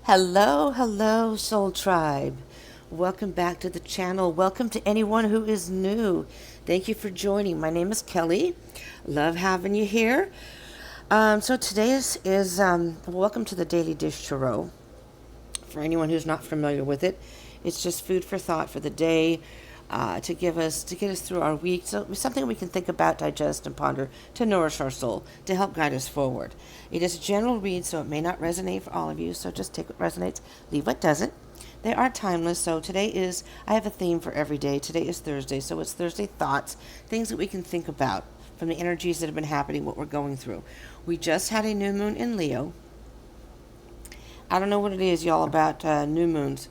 Hello, hello, Soul Tribe. Welcome back to the channel. Welcome to anyone who is new. Thank you for joining. My name is Kelly. Love having you here. So today is welcome to the Daily Dish Tarot. For anyone who's not familiar with it, it's just food for thought for the day. To get us through our week, so something we can think about, digest, and ponder to nourish our soul, to help guide us forward. It is a general read, so it may not resonate for all of you. So just take what resonates, leave what doesn't. They are timeless. So I have a theme for every day. Today is Thursday, so it's Thursday thoughts, things that we can think about from the energies that have been happening, what we're going through. We just had a new moon in Leo. I don't know what it is, y'all, about new moons.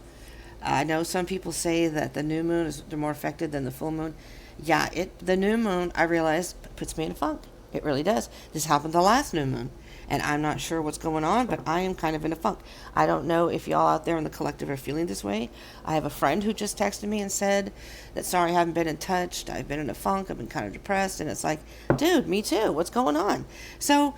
I know some people say that the new moon is more affected than the full moon. Yeah, the new moon, I realize, puts me in a funk. It really does. This happened the last new moon, and I'm not sure what's going on, but I am kind of in a funk. I don't know if y'all out there in the collective are feeling this way. I have a friend who just texted me and said that, sorry, I haven't been in touch. I've been in a funk. I've been kind of depressed, and it's like, dude, me too. What's going on? So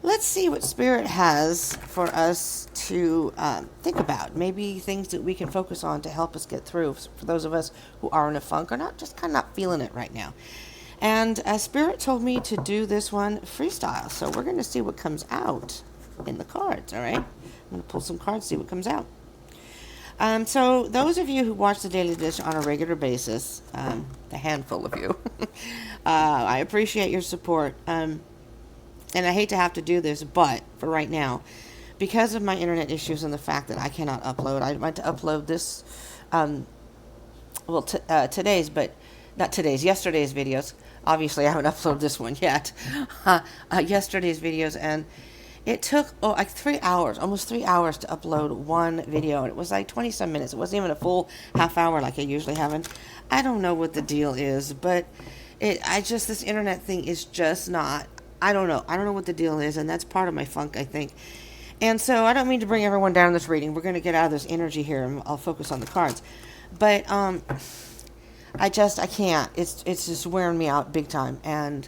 let's see what Spirit has for us to think about. Maybe things that we can focus on to help us get through for those of us who are in a funk or not, just kind of not feeling it right now. And Spirit told me to do this one freestyle. So we're going to see what comes out in the cards, all right? I'm going to pull some cards, see what comes out. So those of you who watch the Daily Dish on a regular basis, the handful of you, I appreciate your support. And I hate to have to do this, but for right now, because of my internet issues and the fact that I cannot upload, I meant to upload this, today's, but not today's, yesterday's videos. Obviously, I haven't uploaded this one yet. Yesterday's videos, and it took like 3 hours, almost 3 hours to upload one video, and it was like 20-some minutes. It wasn't even a full half hour like I usually have. And I don't know what the deal is, but this internet thing is just not. I don't know. I don't know what the deal is, and that's part of my funk, I think. And so I don't mean to bring everyone down this reading. We're going to get out of this energy here, and I'll focus on the cards. But I can't. It's just wearing me out big time. And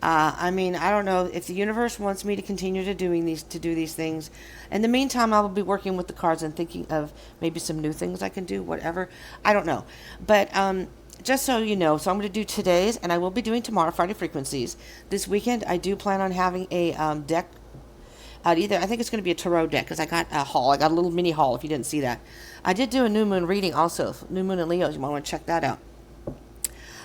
I mean, I don't know if the universe wants me to continue to do these things. In the meantime, I will be working with the cards and thinking of maybe some new things I can do. Whatever. I don't know. But just so you know, so I'm going to do today's, and I will be doing tomorrow, Friday Frequencies. This weekend, I do plan on having a deck out either. I think it's going to be a tarot deck, because I got a haul. I got a little mini haul, if you didn't see that. I did do a new moon reading also. New moon in Leo. You might want to check that out.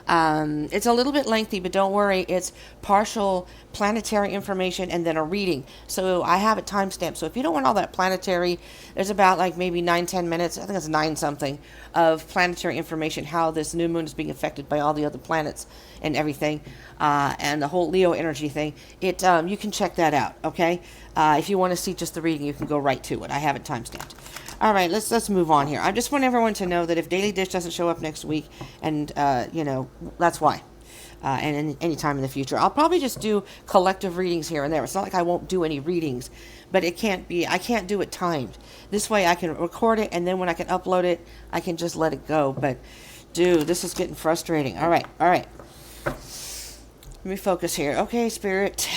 It's a little bit lengthy, but don't worry. It's partial planetary information and then a reading. So I have it timestamped. So if you don't want all that planetary, there's about like maybe 9-10 minutes. I think it's 9 something of planetary information, how this new moon is being affected by all the other planets and everything, and the whole Leo energy thing. You can check that out. Okay. If you want to see just the reading, you can go right to it. I have it timestamped. All right, let's move on here. I just want everyone to know that if Daily Dish doesn't show up next week, and that's why, and any time in the future, I'll probably just do collective readings here and there. It's not like I won't do any readings, but I can't do it timed. This way, I can record it, and then when I can upload it, I can just let it go. But, dude, this is getting frustrating. All right. Let me focus here. Okay, Spirit.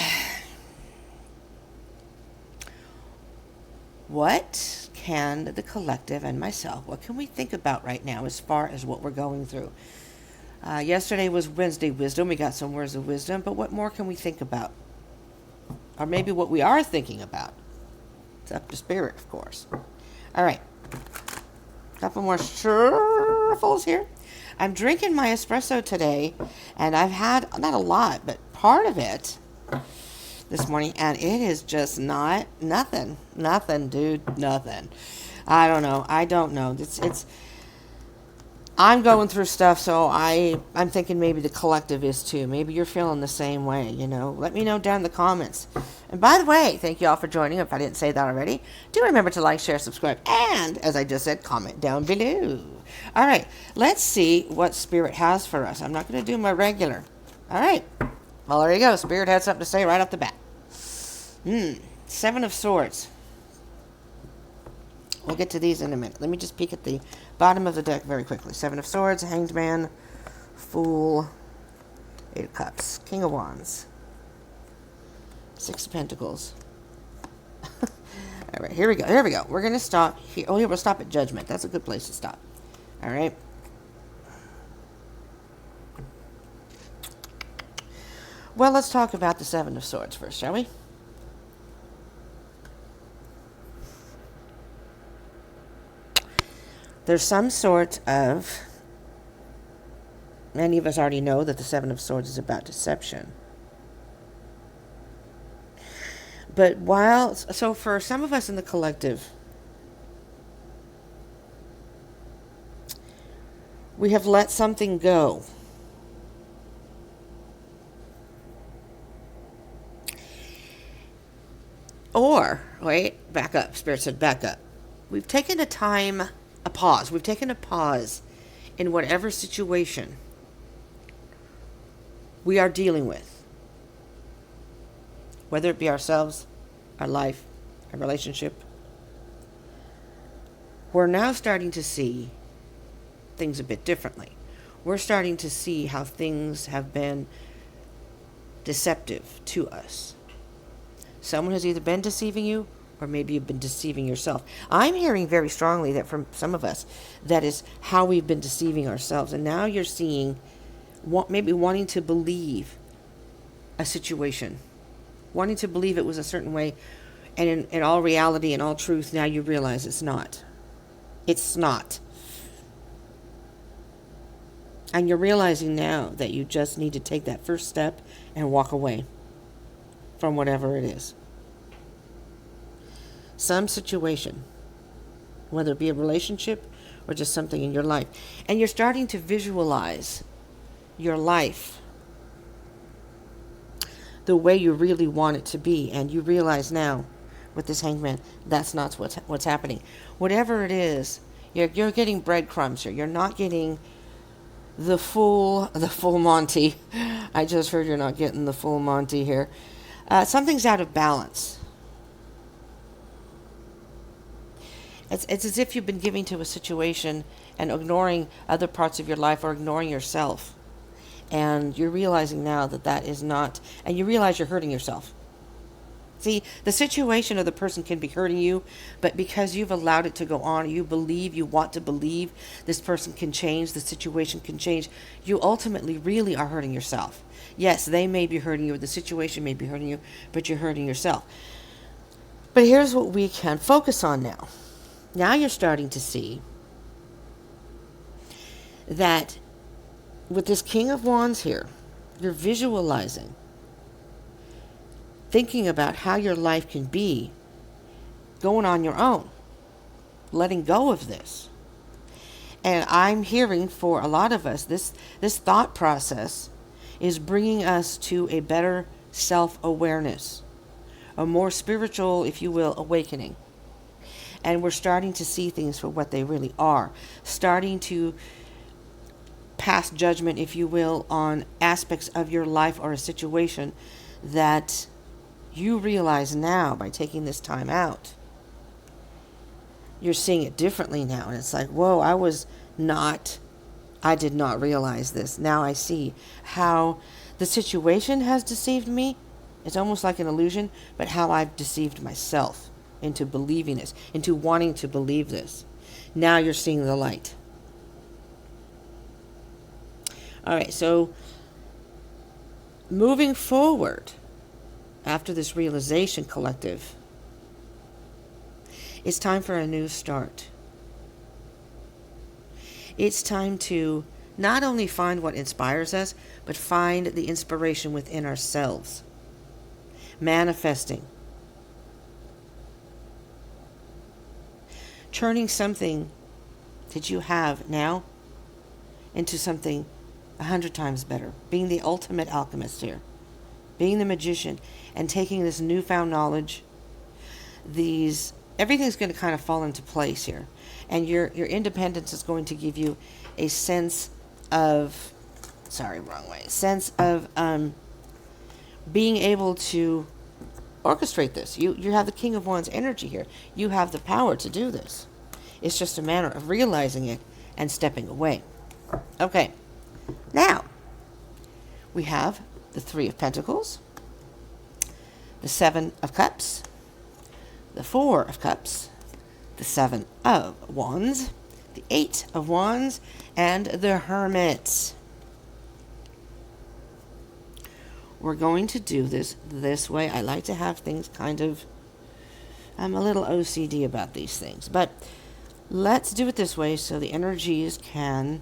What can the collective and myself, what can we think about right now as far as what we're going through? Yesterday was Wednesday Wisdom. We got some words of wisdom, but what more can we think about? Or maybe what we are thinking about. It's up to Spirit, of course. All right. Couple more shuffles here. I'm drinking my espresso today, and I've had, not a lot, but part of it this morning, and it is just nothing, dude, nothing. I don't know. It's I'm going through stuff, so I'm thinking maybe the collective is too. Maybe you're feeling the same way, Let me know down in the comments. And by the way, thank you all for joining. If I didn't say that already, do remember to like, share, subscribe, and, as I just said, comment down below. All right, let's see what Spirit has for us. I'm not going to do my regular. All right. Well, there you go. Spirit had something to say right off the bat. 7 of Swords. We'll get to these in a minute. Let me just peek at the bottom of the deck very quickly. 7 of Swords, Hanged Man, Fool, 8 of Cups, King of Wands, 6 of Pentacles, All right, here we go. Here we go. We're going to stop here. Oh, yeah, we'll stop at Judgment. That's a good place to stop. All right. Well, let's talk about the Seven of Swords first, shall we? There's some sort of... Many of us already know that the Seven of Swords is about deception. But so for some of us in the collective, we have let something go. Or, wait, back up. Spirit said back up. We've taken a pause. We've taken a pause in whatever situation we are dealing with. Whether it be ourselves, our life, our relationship. We're now starting to see things a bit differently. We're starting to see how things have been deceptive to us. Someone has either been deceiving you, or maybe you've been deceiving yourself. I'm hearing very strongly that from some of us, that is how we've been deceiving ourselves. And now you're seeing, maybe wanting to believe a situation, wanting to believe it was a certain way, and in all reality and all truth, now you realize it's not. It's not. And you're realizing now that you just need to take that first step and walk away from whatever it is. Some situation, whether it be a relationship or just something in your life. And you're starting to visualize your life the way you really want it to be. And you realize now with this Hangman, that's not what's happening. Whatever it is, you're getting breadcrumbs here. You're not getting the full Monty. I just heard you're not getting the full Monty here. Something's out of balance. It's as if you've been giving to a situation and ignoring other parts of your life or ignoring yourself. And you're realizing now that is not, and you realize you're hurting yourself. See, the situation of the person can be hurting you, but because you've allowed it to go on, you want to believe this person can change, the situation can change, you ultimately really are hurting yourself. Yes, they may be hurting you, or the situation may be hurting you, but you're hurting yourself. But here's what we can focus on now. Now you're starting to see that with this King of Wands here, you're visualizing, thinking about how your life can be going on your own, letting go of this. And I'm hearing for a lot of us, this thought process is bringing us to a better self-awareness, a more spiritual, if you will, awakening. And we're starting to see things for what they really are, starting to pass judgment, if you will, on aspects of your life or a situation that you realize now by taking this time out. You're seeing it differently now. And it's like, whoa, I did not realize this. Now I see how the situation has deceived me. It's almost like an illusion, but how I've deceived myself into believing this, into wanting to believe this. Now you're seeing the light. All right, so moving forward, after this realization, collective, it's time for a new start. It's time to not only find what inspires us, but find the inspiration within ourselves. Manifesting. Turning something that you have now into something 100 times better. Being the ultimate alchemist here. Being the magician and taking this newfound knowledge, everything's going to kind of fall into place here. And your independence is going to give you a sense of, being able to orchestrate this. You have the King of Wands energy here. You have the power to do this. It's just a matter of realizing it and stepping away. Okay. Now, we have the Three of Pentacles, the Seven of Cups, the Four of Cups, the Seven of Wands, the Eight of Wands, and the Hermit. We're going to do this way. I like to have things kind of, I'm a little OCD about these things, but let's do it this way so the energies can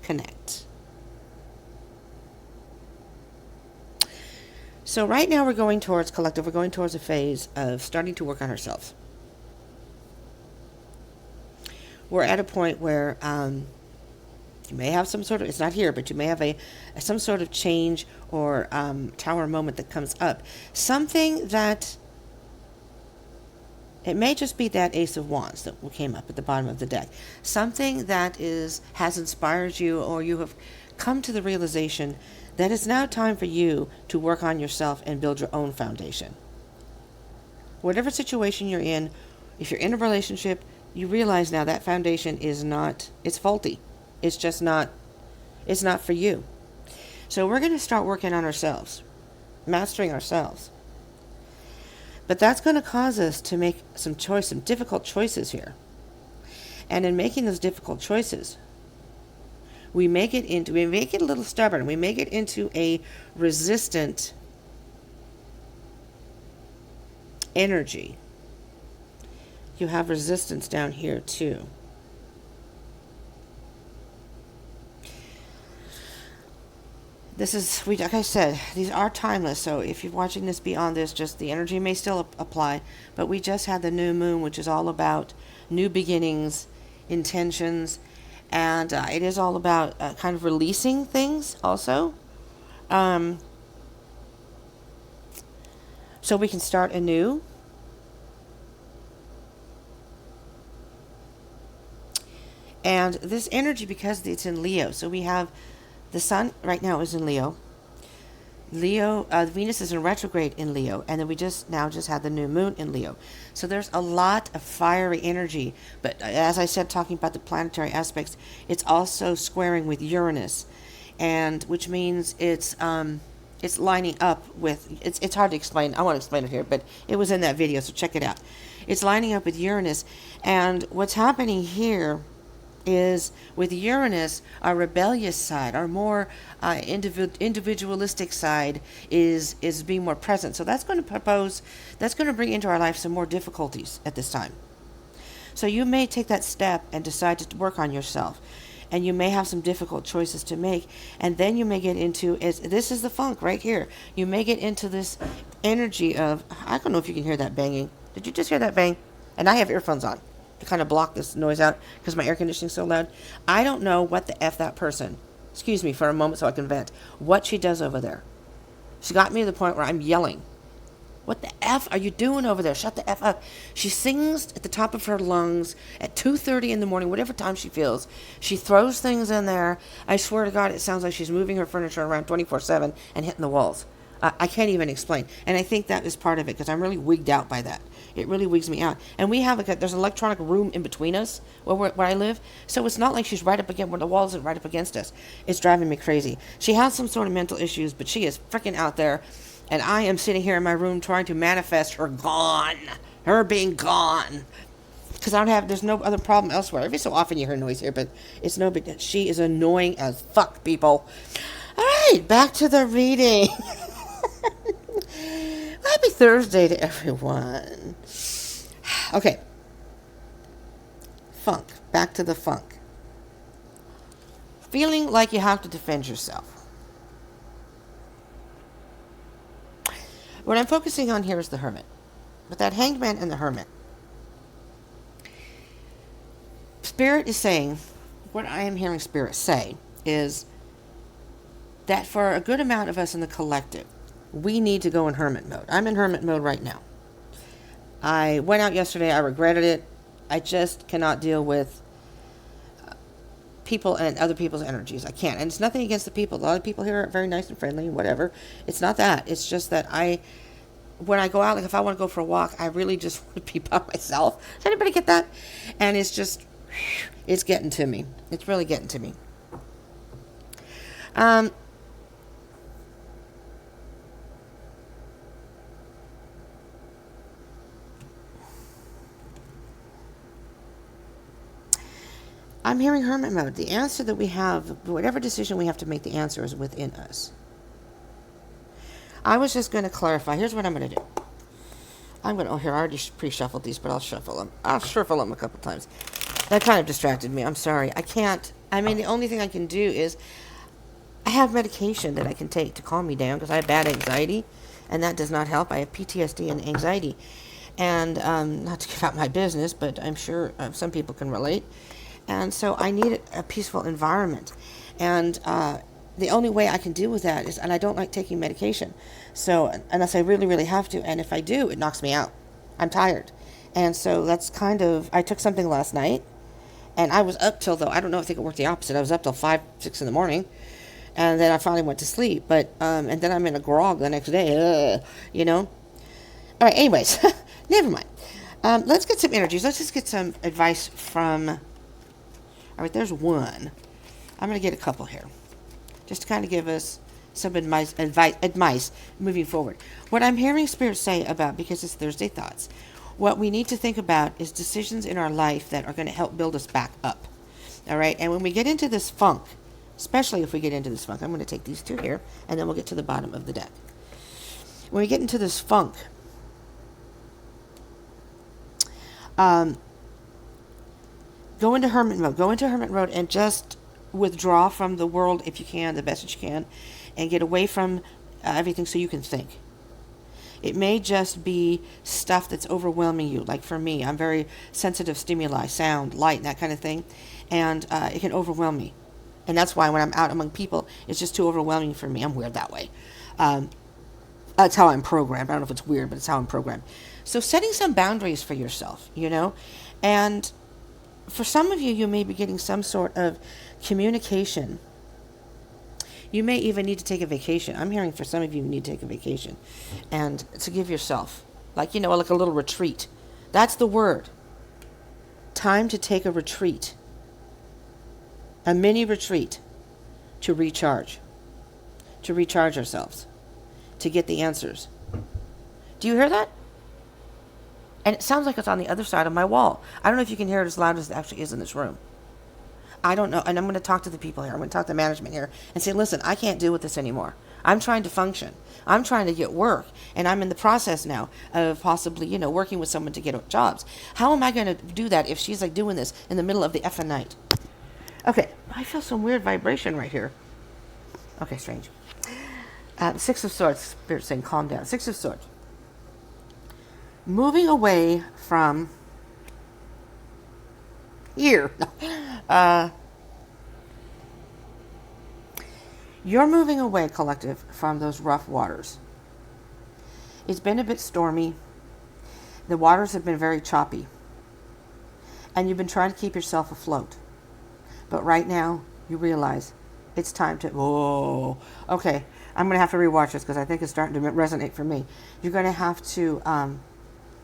connect. So right now we're going towards collective. We're going towards a phase of starting to work on ourselves. We're at a point where you may have some sort of, it's not here, but you may have some sort of change or tower moment that comes up. Something that, it may just be that Ace of Wands that came up at the bottom of the deck. Something that has inspired you, or you have come to the realization that it's now time for you to work on yourself and build your own foundation. Whatever situation you're in, if you're in a relationship, you realize now that foundation is not, it's faulty. It's just not, it's not for you. So we're going to start working on ourselves, mastering ourselves. But that's going to cause us to make some difficult choices here. And in making those difficult choices, we make it a little stubborn. We make it into a resistant energy. You have resistance down here too. This is, like I said, these are timeless. So if you're watching this beyond this, just the energy may still apply. But we just had the new moon, which is all about new beginnings, intentions, and it is all about kind of releasing things also. So we can start anew. And this energy, because it's in Leo, so we have the sun right now is in Leo. Venus is in retrograde in Leo, and then we just had the new moon in Leo. So there's a lot of fiery energy, but as I said, talking about the planetary aspects, it's also squaring with Uranus, and which means it's lining up with, it's hard to explain. I won't explain it here, but it was in that video, so check it out. It's lining up with Uranus, and what's happening here is with Uranus, our rebellious side, our more individualistic side is being more present. So that's going to bring into our life some more difficulties at this time. So you may take that step and decide to work on yourself, and you may have some difficult choices to make, and then you may get into, this is the funk right here, you may get into this energy of, I don't know if you can hear that banging. Did you just hear that bang? And I have earphones on to kind of block this noise out because my air conditioning is so loud. I don't know what the F that person, excuse me for a moment so I can vent, what she does over there. She got me to the point where I'm yelling. What the F are you doing over there? Shut the F up. She sings at the top of her lungs at 2:30 in the morning, whatever time she feels. She throws things in there. I swear to God, it sounds like she's moving her furniture around 24/7 and hitting the walls. I can't even explain. And I think that is part of it because I'm really wigged out by that. It really wigs me out. And we have there's an electronic room in between us where I live. So it's not like she's right up against, where the walls are right up against us. It's driving me crazy. She has some sort of mental issues, but she is freaking out there. And I am sitting here in my room trying to manifest her gone. Her being gone. Because there's no other problem elsewhere. Every so often you hear noise here, but it's no big deal. She is annoying as fuck, people. All right, back to the reading. Happy Thursday to everyone. Okay. Funk. Back to the funk. Feeling like you have to defend yourself. What I'm focusing on here is the Hermit. But that Hanged Man and the Hermit. Spirit is saying, what I am hearing Spirit say is that for a good amount of us in the collective, we need to go in hermit mode. I'm in hermit mode right now. I went out yesterday. I regretted it. I just cannot deal with people and other people's energies. I can't. And it's nothing against the people. A lot of people here are very nice and friendly and whatever. It's not that. It's just that when I go out, like if I want to go for a walk, I really just want to be by myself. Does anybody get that? And it's just, it's getting to me. It's really getting to me. I'm hearing hermit mode. The answer that we have, whatever decision we have to make, the answer is within us. I was just going to clarify. Here's what I'm going to do. Here, I already pre-shuffled these, but I'll shuffle them. I'll shuffle them a couple times. That kind of distracted me. I'm sorry. I can't. I mean, the only thing I can do is I have medication that I can take to calm me down because I have bad anxiety, and that does not help. I have PTSD and anxiety. And not to give out my business, but I'm sure some people can relate. And so I need a peaceful environment. And the only way I can deal with that is, and I don't like taking medication. So unless I really, really have to, and if I do, it knocks me out. I'm tired. And so that's kind of, I took something last night, and I was up till, though, I don't know, I think it worked the opposite. I was up till 5, 6 in the morning, and then I finally went to sleep. But, and then I'm in a grog the next day, you know? All right, anyways, never mind. Let's get some energies. Let's just get some advice from, all right, there's one. I'm going to get a couple here, just to kind of give us some advice moving forward. What I'm hearing Spirit say about, because it's Thursday Thoughts, what we need to think about is decisions in our life that are going to help build us back up. All right, and when we get into this funk, especially if we get into this funk, I'm going to take these two here, and then we'll get to the bottom of the deck. When we get into this funk, go into hermit mode. Go into hermit mode and just withdraw from the world if you can, the best that you can, and get away from everything so you can think. It may just be stuff that's overwhelming you. Like for me, I'm very sensitive stimuli, sound, light, that kind of thing, and it can overwhelm me. And that's why when I'm out among people, it's just too overwhelming for me. I'm weird that way. That's how I'm programmed. I don't know if it's weird, but it's how I'm programmed. So setting some boundaries for yourself, you know, and for some of you, you may be getting some sort of communication. You may even need to take a vacation. I'm hearing for some of you need to take a vacation and to give yourself, like, you know, like a little retreat. That's the word. Time to take a retreat. A mini retreat to recharge ourselves, to get the answers. Do you hear that? And it sounds like it's on the other side of my wall. I don't know if you can hear it as loud as it actually is in this room. I don't know. And I'm going to talk to the people here. I'm going to talk to management here and say, listen, I can't deal with this anymore. I'm trying to function. I'm trying to get work. And I'm in the process now of possibly, you know, working with someone to get jobs. How am I going to do that if she's like doing this in the middle of the effing night? Okay. I feel some weird vibration right here. Okay, strange. Six of Swords. Spirit saying, calm down. Six of Swords. Moving away from here. You're moving away, collective, from those rough waters. It's been a bit stormy. The waters have been very choppy. And you've been trying to keep yourself afloat. But right now, you realize it's time to... Oh, okay. I'm going to have to rewatch this because I think it's starting to resonate for me. You're going to have to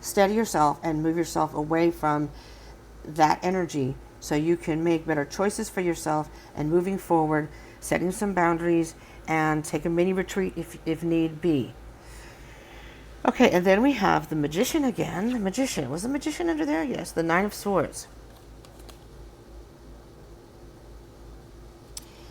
steady yourself and move yourself away from that energy so you can make better choices for yourself and moving forward, setting some boundaries, and take a mini retreat if need be. Okay, and then we have the Magician again. The Magician. Was the Magician under there? Yes, the Nine of Swords.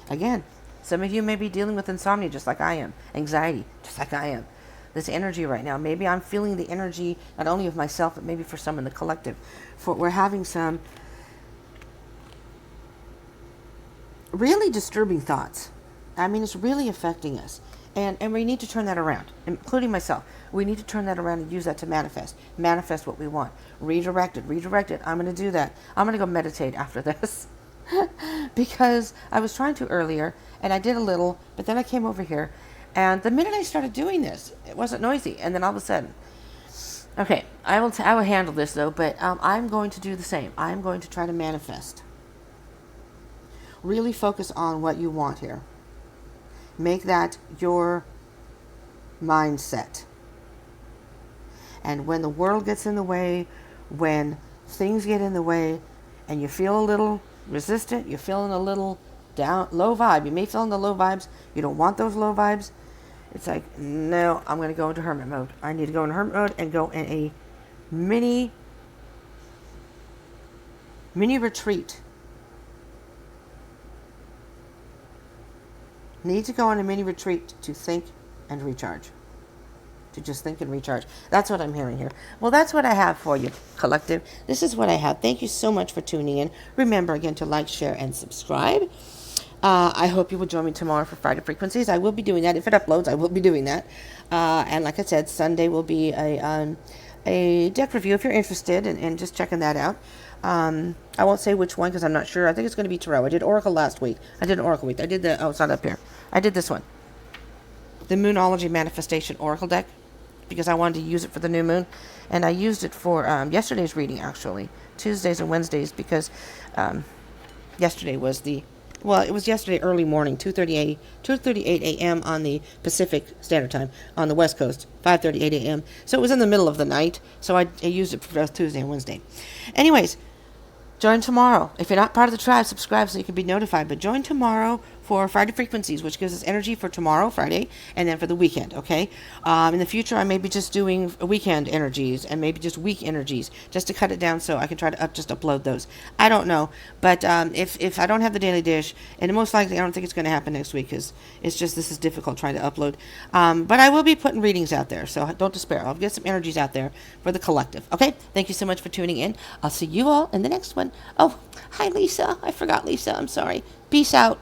Again, some of you may be dealing with insomnia just like I am. Anxiety, just like I am. This energy right now. Maybe I'm feeling the energy not only of myself, but maybe for some in the collective. We're having some really disturbing thoughts. I mean, it's really affecting us. And we need to turn that around, including myself. We need to turn that around and use that to manifest. Manifest what we want. Redirect it. I'm going to do that. I'm going to go meditate after this. Because I was trying to earlier, and I did a little, but then I came over here. And the minute I started doing this, it wasn't noisy. And then all of a sudden, okay, I will handle this though, but I'm going to do the same. I'm going to try to manifest. Really focus on what you want here. Make that your mindset. And when the world gets in the way, when things get in the way, and you feel a little resistant, you're feeling a little down, low vibe. You may feel in the low vibes. You don't want those low vibes. It's like, no, I'm going to go into hermit mode. I need to go into hermit mode and go in a mini retreat Need to go on a mini retreat to think and recharge. To just think and recharge. That's what I'm hearing here. Well, that's what I have for you, collective. This is what I have. Thank you so much for tuning in. Remember again to like, share, and subscribe. I hope you will join me tomorrow for Friday Frequencies. I will be doing that. If it uploads, I will be doing that. And like I said, Sunday will be a deck review if you're interested in just checking that out. I won't say which one because I'm not sure. I think it's going to be Tarot. I did Oracle last week. I did an Oracle week. I did the, oh, it's not up here. I did this one. The Moonology Manifestation Oracle deck, because I wanted to use it for the new moon, and I used it for yesterday's reading, actually, Tuesdays and Wednesdays, because yesterday was it was yesterday early morning, 2:38 a.m. on the Pacific Standard Time, on the West Coast, 5:38 a.m. So it was in the middle of the night, so I used it for Tuesday and Wednesday. Anyways, join tomorrow. If you're not part of the tribe, subscribe so you can be notified. But join tomorrow for Friday Frequencies, which gives us energy for tomorrow, Friday, and then for the weekend, okay? In the future, I may be just doing weekend energies and maybe just week energies, just to cut it down so I can try to just upload those. I don't know. But if I don't have the daily dish, and most likely I don't think it's going to happen next week because it's just this is difficult trying to upload. But I will be putting readings out there, so don't despair. I'll get some energies out there for the collective, okay? Thank you so much for tuning in. I'll see you all in the next one. Oh, hi, Lisa. I forgot Lisa. I'm sorry. Peace out.